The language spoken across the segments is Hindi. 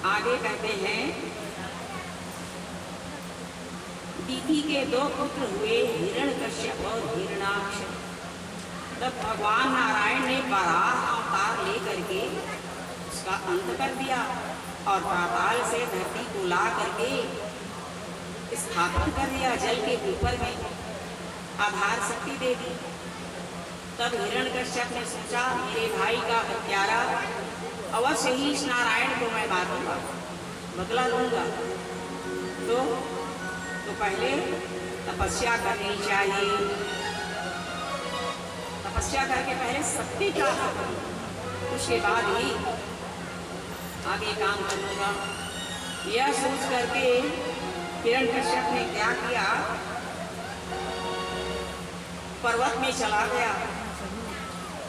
आगे कहते हैं, दीति के 2 पुत्र हुए, हिरण्यकश्यप और हिरण्याक्ष। तब भगवान नारायण ने वराह अवतार लेकर के उसका अंत कर दिया और पाताल से धरती को ला करके स्थापित कर दिया, जल के ऊपर में आधार शक्ति दे दी। तब हिरण्यकश्यप ने सोचा, मेरे भाई का हत्यारा अवश्य ही इस नारायण को मैं मारूंगा, बदला लूंगा। तो पहले तपस्या करनी चाहिए, तपस्या करके पहले शक्ति प्राप्त करूं, उसके बाद ही आगे काम करूंगा। यह सोच करके हिरण्यकश्यप ने क्या किया, पर्वत में चला गया।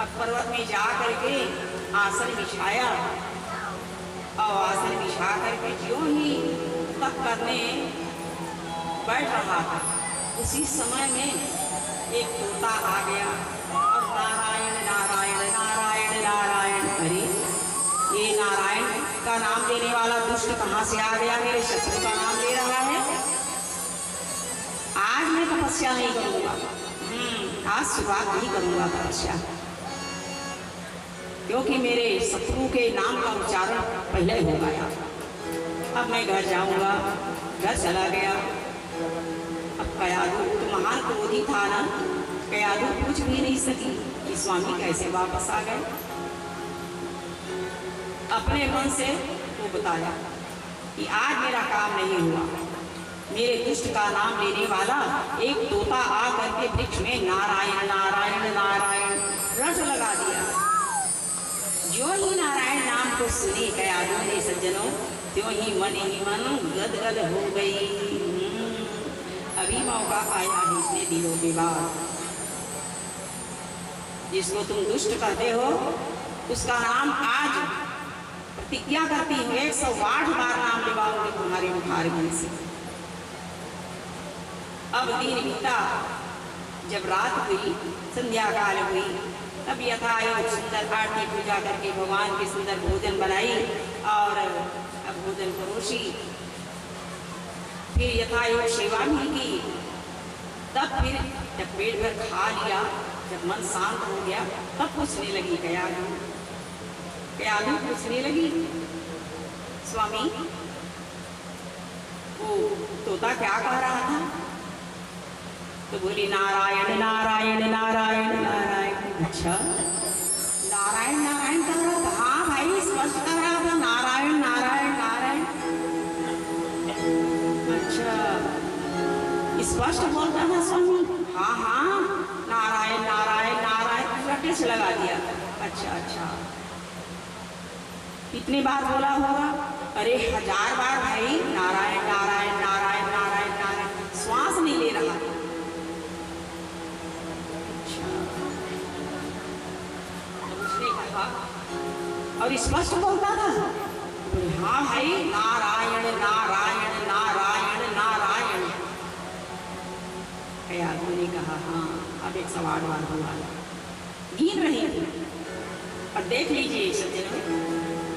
अब पर्वत में जा करके आसन बिछाया और आसन बिछा करके जो ही तप करने बैठ रहा था, उसी समय में एक तोता आ गया और नारायण नारायण नारायण नारायण, अरे ये नारायण का नाम लेने वाला दुष्ट कहाँ से आ गया, मेरे शत्रु का नाम ले रहा है। आज मैं तपस्या नहीं करूंगा, आज शुरुआत नहीं करूंगा तपस्या, क्योंकि मेरे शत्रु के नाम का उच्चारण पहले हो गया। अब मैं घर जाऊंगा। घर चला गया। अब कयाधु तो महान क्रोधी था ना, कयाधु कुछ भी नहीं सकी कि स्वामी कैसे वापस आ गए। अपने मन से वो बताया कि आज मेरा काम नहीं हुआ, मेरे दुष्ट का नाम लेने वाला एक तोता आ करके वृक्ष में नारायण नारायण नारायण रट लगा दिया। जो ही नारायण नाम को सुनी कयाधु ने सज्जनों, त्यों ही मन गदगद हो गई। अभी मौका आया है इतने दिनों के बाद। जिसको तुम दुष्ट कहते हो उसका नाम आज प्रतिज्ञा करती हूँ 108 बार नाम लेवाऊंगी तुम्हारे मुखार से। अब दिन बीता, जब रात हुई, संध्या काल हुई, तब यथायोग सुंदर आरती पूजा करके भगवान के सुंदर भोजन बनाई और अब भोजन परोसी, फिर यथायोग सेवा भी की। तब फिर जब पेट भर खा लिया, जब मन शांत हो गया, तब पूछने लगी कयाधु पूछने लगी, स्वामी वो तोता क्या कह रहा था? तो बोली नारायण नारायण नारायण नारायण। अच्छा, नारायण नारायण कह रहा था? हाँ भाई, स्पष्ट कह रहा था नारायण नारायण नारायण। अच्छा, स्पष्ट बोलता था स्वामी? हाँ हाँ, नारायण नारायण नारायण रटे से लगा दिया। अच्छा, कितनी बार बोला होगा? अरे 1000 बार भाई, नारायण नारायण नारायण नारायण नारायण, श्वास नहीं ले रहा। और स्पष्ट बोलता था? हाँ भाई, नारायण नारायण नारायण नारायण। कयाधु ने कहा हाँ, अब 108 बार हुआ। गिन रही थी। और देख लीजिए सज्जनों,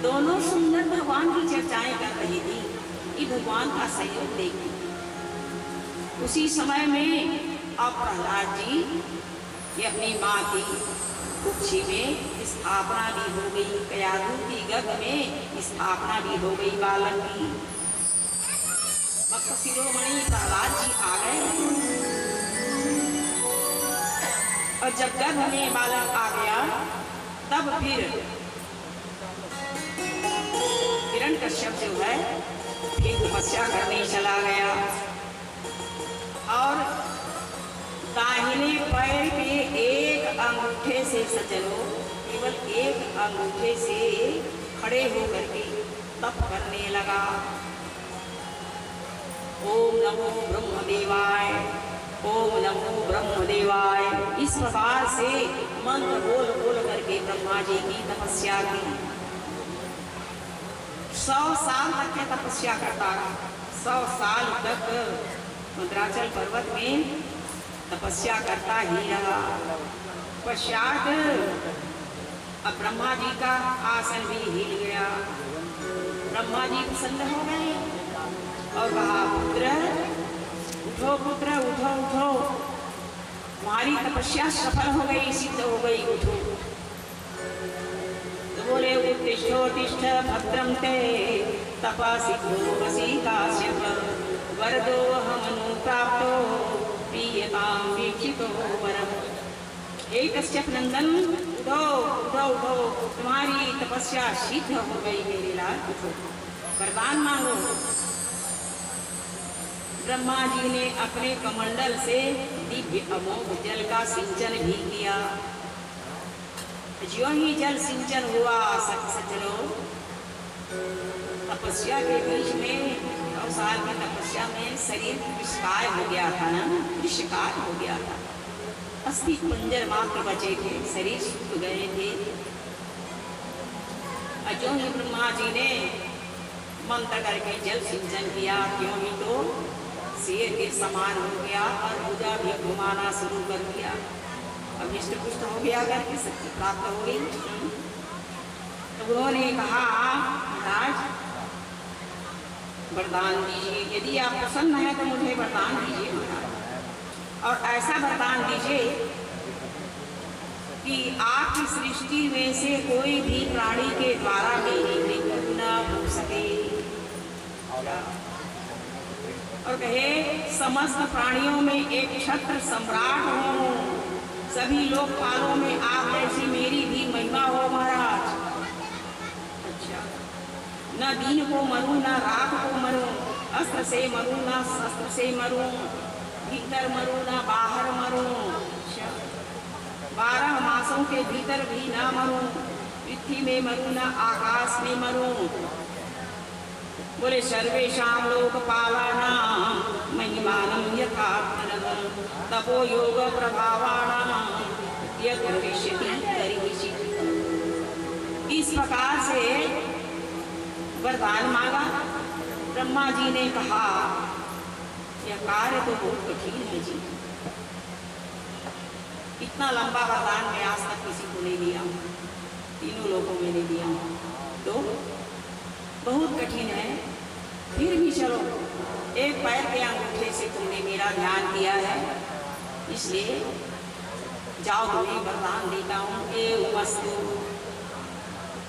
दोनों सुंदर भगवान की चर्चाएं कर रही थी कि भगवान का सहयोग देखी। उसी समय में अब प्रहलाद जी ये अपनी माँ की कुक्षी में स्थापना भी हो गई, कयाधु की गर्भ में स्थापना भी हो गई बालक की। भक्त शिरोमणि प्रहलाद जी आ गए और जब गर्भ में बालक आ गया, तब फिर हिरण्यकश्यप जो है फिर तपस्या करने चला गया और दाहिने पैर के एक अंगूठे से सज्जनों, केवल एक अंगूठे से खड़े होकर के तप करने लगा। ओम नमो ब्रह्मदेवाय, ओम नमो ब्रह्मदेवाय। इस प्रकार से मंत्र बोल बोल करके ब्रह्मा जी की तपस्या की। 100 साल तक तपस्या करता रहा। 100 साल तक मंदराचल पर्वत में तपस्या करता ही रहा। पश्चात अब ब्रह्मा जी का आसन भी हिल गया। ब्रह्मा जी प्रसन्न हो गए और कहा, पुत्र उठो, पुत्र उठो उठो, तुम्हारी तपस्या सफल हो गई, सिद्ध हो गई, उठो। तो बोले, उत्तिष्ठोत्तिष्ठ भद्रं ते तपसिद्धो वसी काश्यप, वरदो हमनु प्राप्तो प्रीयतां वीक्षितो वरम्। हे कश्यप नंदन, उठो उठो उठो, तुम्हारी तपस्या सिद्ध हो गई मेरे लाल, उठो, वरदान मांगो। ब्रह्मा जी ने अपने कमंडल से दिव्य अमोघ जल का सिंचन भी किया। ज्यों ही जल सिंचन हुआ, सज्जनों, तपस्या के बीच में 9 साल की तपस्या में शरीर विषकाय हो गया था ना, विषकाय हो गया था, अस्थि पंजर मात्र बचे थे, शरीर सूख गए थे। ज्यों ही ब्रह्मा जी ने मंत्र करके जल सिंचन किया, क्यों ही तो शेर के समान हो गया और भुजा भी घुमाना शुरू कर दिया। अब इष्ट पुष्ट हो गया, करके शक्ति प्राप्त हो गई। तो उन्होंने कहा, महाराज वरदान दीजिए, यदि आप प्रसन्न हैं तो मुझे वरदान दीजिए महाराज, और ऐसा वरदान दीजिए कि आपकी सृष्टि में से कोई भी प्राणी के द्वारा मेरी मृत्यु न हो सके, और कहे समस्त प्राणियों में एक क्षत्र सम्राट हो, सभी लोकपालों में आप जैसी मेरी भी महिमा हो महाराज। अच्छा, न दिन को मरूं न रात को मरूं, अस्त्र से मरूं न शस्त्र से मरूं, भीतर मरूं न बाहर मरूं, 12 मासों के भीतर भी न मरूं, पृथ्वी में मरूं न आकाश में मरूं। बोले, सर्वेषां लोकपालानां महिमानं यथा तपो योग प्रभावाणां यत् भविष्यति तर्हि। इस प्रकार से वरदान मांगा। ब्रह्मा जी ने कहा, यह कार्य तो बहुत कठिन है जी, इतना लंबा वरदान मैं आज तक किसी को नहीं दिया हूँ, तीनों लोगों में नहीं दिया हूँ, तो बहुत कठिन है। फिर भी चलो, एक पैर के अंगूठे से तुमने मेरा ध्यान किया है, इसलिए जाओ तुम्हें वरदान देता हूँ। एवमस्तु